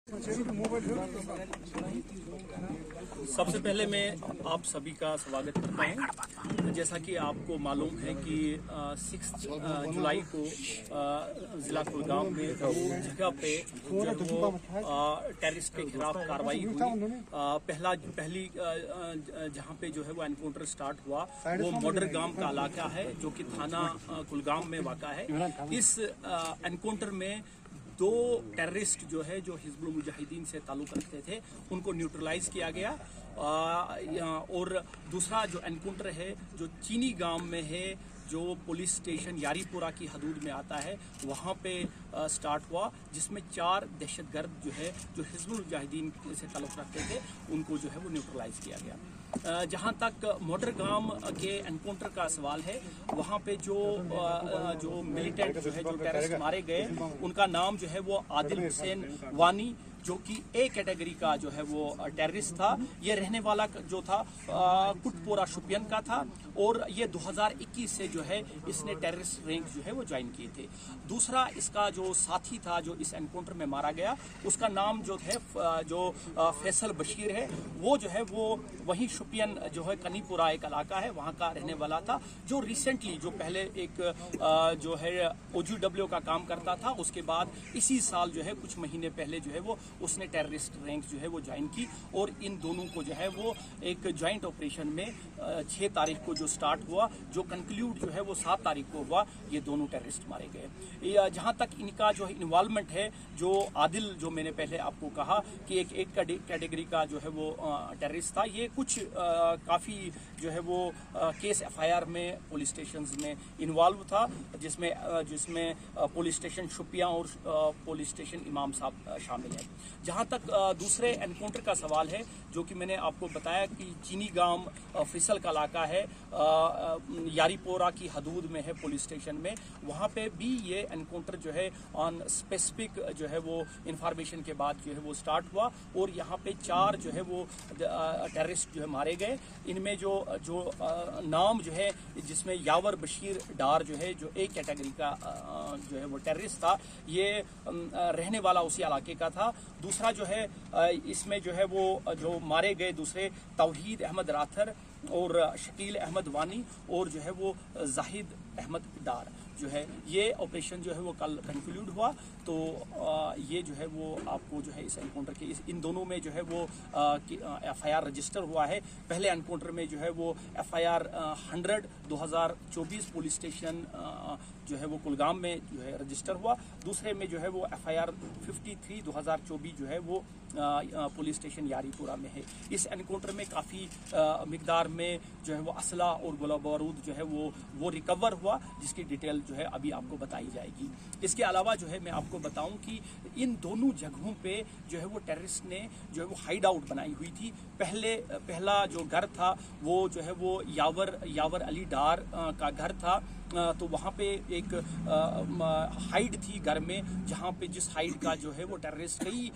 सबसे पहले मैं आप सभी का स्वागत करता हूं। जैसा कि आपको मालूम है कि 6 जुलाई को जिला कुलगाम में दो जगह पे जो टेररिस्ट के खिलाफ कार्रवाई हुई। पहली जहां पे जो है वो एनकाउंटर स्टार्ट हुआ वो मोडरगाम का इलाका है जो कि थाना कुलगाम में वाक़ा है। इस एनकाउंटर में 2 टेररिस्ट जो है जो हिजबुल मुजाहिदीन से ताल्लुक़ रखते थे उनको न्यूट्रलाइज किया गया। और दूसरा जो एनकाउंटर है जो चीनी गांव में है जो पुलिस स्टेशन यारीपुरा की हदूद में आता है वहाँ पे स्टार्ट हुआ, जिसमें 4 दहशतगर्द जो है जो हिजबुल मुजाहिदीन से ताल्लुक़ रखते थे उनको जो है वो न्यूट्रलाइज किया गया। जहाँ तक मोडरगाम के एनकाउंटर का सवाल है वहाँ पे जो मिलिटेंट जो है जो टेररिस्ट मारे गए उनका नाम जो है वो आदिल हुसैन वानी जो कि ए कैटेगरी का जो है वो टेररिस्ट था। ये रहने वाला जो था कुटपोरा शुपियन का था और ये 2021 से जो है इसने टेररिस्ट रैंक जो है वो ज्वाइन किए थे। दूसरा इसका जो साथी था जो इस एनकाउंटर में मारा गया उसका नाम जो है जो फैसल बशीर है, वो जो है वो वही शुपियन जो है कनीपुरा एक इलाका है वहाँ का रहने वाला था, जो रिसेंटली जो पहले एक जो है OGW का काम करता था, उसके बाद इसी साल जो है कुछ महीने पहले जो है वो उसने टेररिस्ट रैंक जो है वो ज्वाइन की। और इन दोनों को जो है वो एक ज्वाइंट ऑपरेशन में 6 तारीख को जो स्टार्ट हुआ जो कंक्लूड जो है वो 7 तारीख को हुआ, ये दोनों टेररिस्ट मारे गए। जहाँ तक इनका जो इन्वॉल्वमेंट है, जो आदिल जो मैंने पहले आपको कहा कि एक कैटेगरी का जो है वो टेररिस्ट था, ये कुछ काफ़ी जो है वो केस FIR में पुलिस स्टेशन में इन्वॉल्व था, जिसमें पुलिस स्टेशन शुपिया और पुलिस स्टेशन इमाम साहब शामिल है। जहाँ तक दूसरे एनकाउंटर का सवाल है जो कि मैंने आपको बताया कि चीनी गांव फिसल का इलाका है, यारीपोरा की हदूद में है पुलिस स्टेशन में, वहाँ पे भी ये एनकाउंटर जो है ऑन स्पेसिफिक जो है वो इंफॉर्मेशन के बाद जो है वो स्टार्ट हुआ और यहाँ पे 4 जो है वो टेररिस्ट जो है मारे गए। इनमें जो नाम जो है जिसमें यावर बशीर डार जो है जो एक कैटेगरी का जो है वो टेररिस्ट था, ये रहने वाला उसी इलाके का था। दूसरा जो है इसमें जो है वो जो मारे गए दूसरे तौहीद अहमद राथर और शकील अहमद वानी और जो है वो जाहिद अहमद डार जो है, ये ऑपरेशन जो है वो कल कंक्लूड हुआ। तो ये जो है वो आपको जो है इस एनकाउंटर के इन दोनों में जो है वो FIR रजिस्टर हुआ है। पहले एनकाउंटर में जो है वो FIR 100/2024 पुलिस स्टेशन जो है वो कुलगाम में जो है रजिस्टर हुआ। दूसरे में जो है वो FIR 53/2024 जो है वो पुलिस स्टेशन यारीपुरा में है। इस एनकाउंटर में काफ़ी मिकदार में जो है वो असला और गोला बारूद जो है वो रिकवर हुआ, जिसकी डिटेल जो है अभी आपको बताई जाएगी। इसके अलावा जो है मैं आपको बताऊं कि इन दोनों जगहों पे जो है वो टेररिस्ट ने जो है वो हाइड आउट बनाई हुई थी। पहला जो घर था वो जो है वो यावर अली डार का घर था। तो वहाँ पे एक हाइड थी घर में, जहाँ पे जिस हाइड का जो है वो टेररिस्ट कई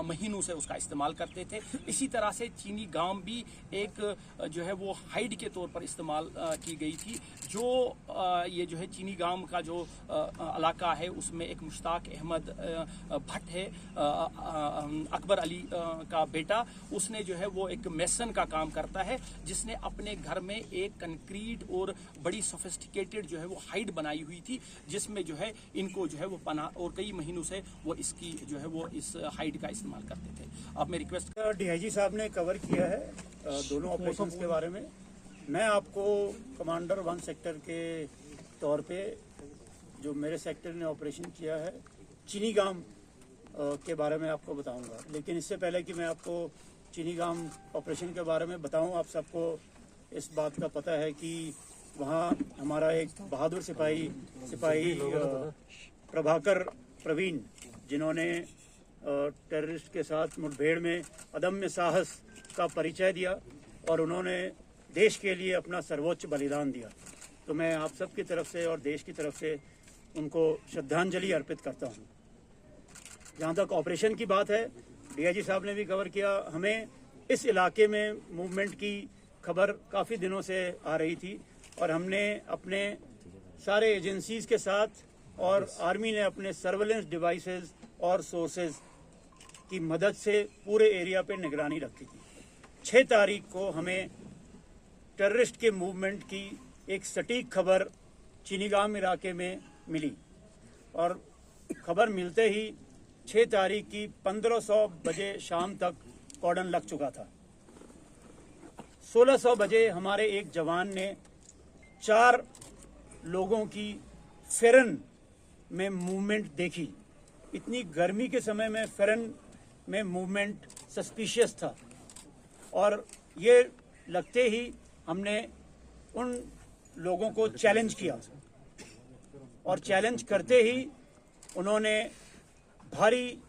महीनों से उसका इस्तेमाल करते थे। इसी तरह से चीनी गांव भी एक जो है वो हाइड के तौर पर इस्तेमाल की गई थी। जो ये जो है चीनी गांव का जो इलाका है उसमें एक मुश्ताक अहमद भट्ट है, अकबर अली का बेटा, उसने जो है वो एक मेसन का काम करता है, जिसने अपने घर में एक कंक्रीट और बड़ी सोफिस्टिकेटेड जो है वो हाइड बनाई हुई थी, जिसमें जो है इनको जो है वो पनाह और कई महीनों से वो इसकी जो है वो इस हाइड का इस्तेमाल करते थे। अब मैं रिक्वेस्ट DIG साहब ने कवर किया है दोनों ऑपरेशंस के बारे में। मैं आपको कमांडर 1 सेक्टर के तौर पे जो मेरे सेक्टर ने ऑपरेशन किया है चीनी गांव के बारे में आपको बताऊंगा। लेकिन इससे पहले कि मैं आपको चीनी गांव ऑपरेशन के बारे में बताऊं, आप सबको इस बात का पता है कि वहाँ हमारा एक बहादुर सिपाही प्रभाकर प्रवीण, जिन्होंने टेररिस्ट के साथ मुठभेड़ में अदम्य साहस का परिचय दिया और उन्होंने देश के लिए अपना सर्वोच्च बलिदान दिया, तो मैं आप सब की तरफ से और देश की तरफ से उनको श्रद्धांजलि अर्पित करता हूँ। जहाँ तक ऑपरेशन की बात है, DIG साहब ने भी कवर किया। हमें इस इलाके में मूवमेंट की खबर काफ़ी दिनों से आ रही थी और हमने अपने सारे एजेंसीज के साथ और आर्मी ने अपने सर्वेलेंस डिवाइसेस और सोर्सेज की मदद से पूरे एरिया पे निगरानी रखती थी। 6 तारीख को हमें टेररिस्ट के मूवमेंट की एक सटीक खबर चीनीगाम इलाके में मिली और खबर मिलते ही 6 तारीख की 1500 बजे शाम तक कॉर्डन लग चुका था। 1600 बजे हमारे एक जवान ने 4 लोगों की फेरन में मूवमेंट देखी। इतनी गर्मी के समय में फेरन में मूवमेंट सस्पिशियस था और ये लगते ही हमने उन लोगों को चैलेंज किया और चैलेंज करते ही उन्होंने भारी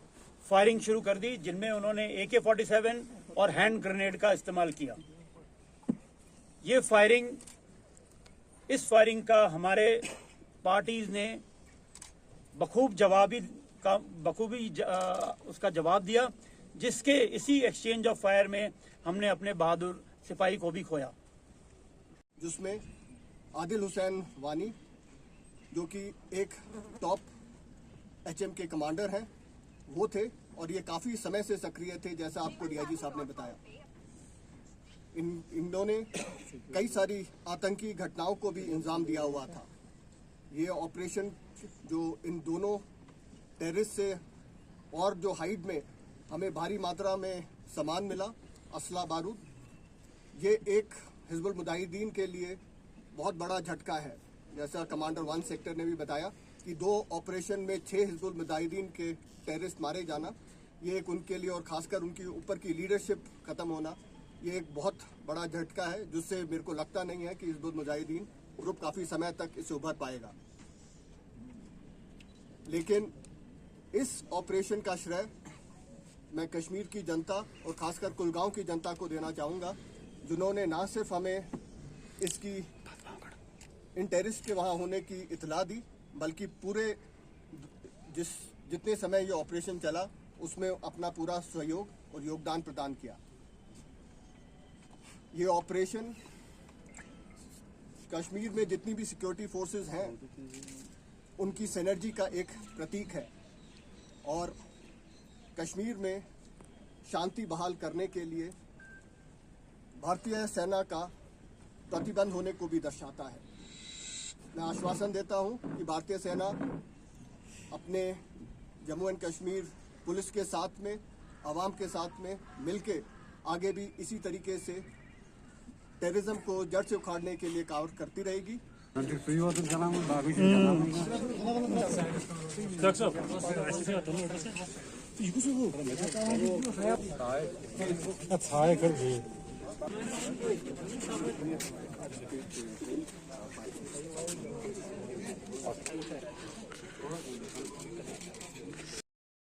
फायरिंग शुरू कर दी, जिनमें उन्होंने AK-47 और हैंड ग्रेनेड का इस्तेमाल किया। इस फायरिंग का हमारे पार्टीज ने बखूबी उसका जवाब दिया, जिसके इसी एक्सचेंज ऑफ फायर में हमने अपने बहादुर सिपाही को भी खोया, जिसमें आदिल हुसैन वानी जो कि एक टॉप HM के कमांडर हैं वो थे और ये काफ़ी समय से सक्रिय थे, जैसा आपको DIG साहब ने बताया। इन्होंने कई सारी आतंकी घटनाओं को भी इंजाम दिया हुआ था। ये ऑपरेशन जो इन दोनों टेररिस्ट से और जो हाइड में हमें भारी मात्रा में सामान मिला, असला बारूद, ये एक हिजबुल मुजाहिदीन के लिए बहुत बड़ा झटका है। जैसा कमांडर 1 सेक्टर ने भी बताया कि 2 ऑपरेशन में 6 हिजबुल मुजाहिदीन के टेररिस्ट मारे जाना, ये एक उनके लिए और खासकर उनकी ऊपर की लीडरशिप खत्म होना, ये एक बहुत बड़ा झटका है, जिससे मेरे को लगता नहीं है कि हिजबुल मुजाहिदीन ग्रुप काफ़ी समय तक इससे उभर पाएगा। लेकिन इस ऑपरेशन का श्रेय मैं कश्मीर की जनता और खासकर कुलगांव की जनता को देना चाहूँगा, जिन्होंने ना सिर्फ हमें इसकी इन टेररिस्ट के वहाँ होने की इतला दी, बल्कि पूरे जितने समय ये ऑपरेशन चला उसमें अपना पूरा सहयोग और योगदान प्रदान किया। ये ऑपरेशन कश्मीर में जितनी भी सिक्योरिटी फोर्सेस हैं उनकी सिनर्जी का एक प्रतीक है और कश्मीर में शांति बहाल करने के लिए भारतीय सेना का प्रतिबंध होने को भी दर्शाता है। मैं आश्वासन देता हूं कि भारतीय सेना अपने जम्मू एंड कश्मीर पुलिस के साथ में, आवाम के साथ में मिलके आगे भी इसी तरीके से टेररिज्म को जड़ से उखाड़ने के लिए काम करती रहेगी।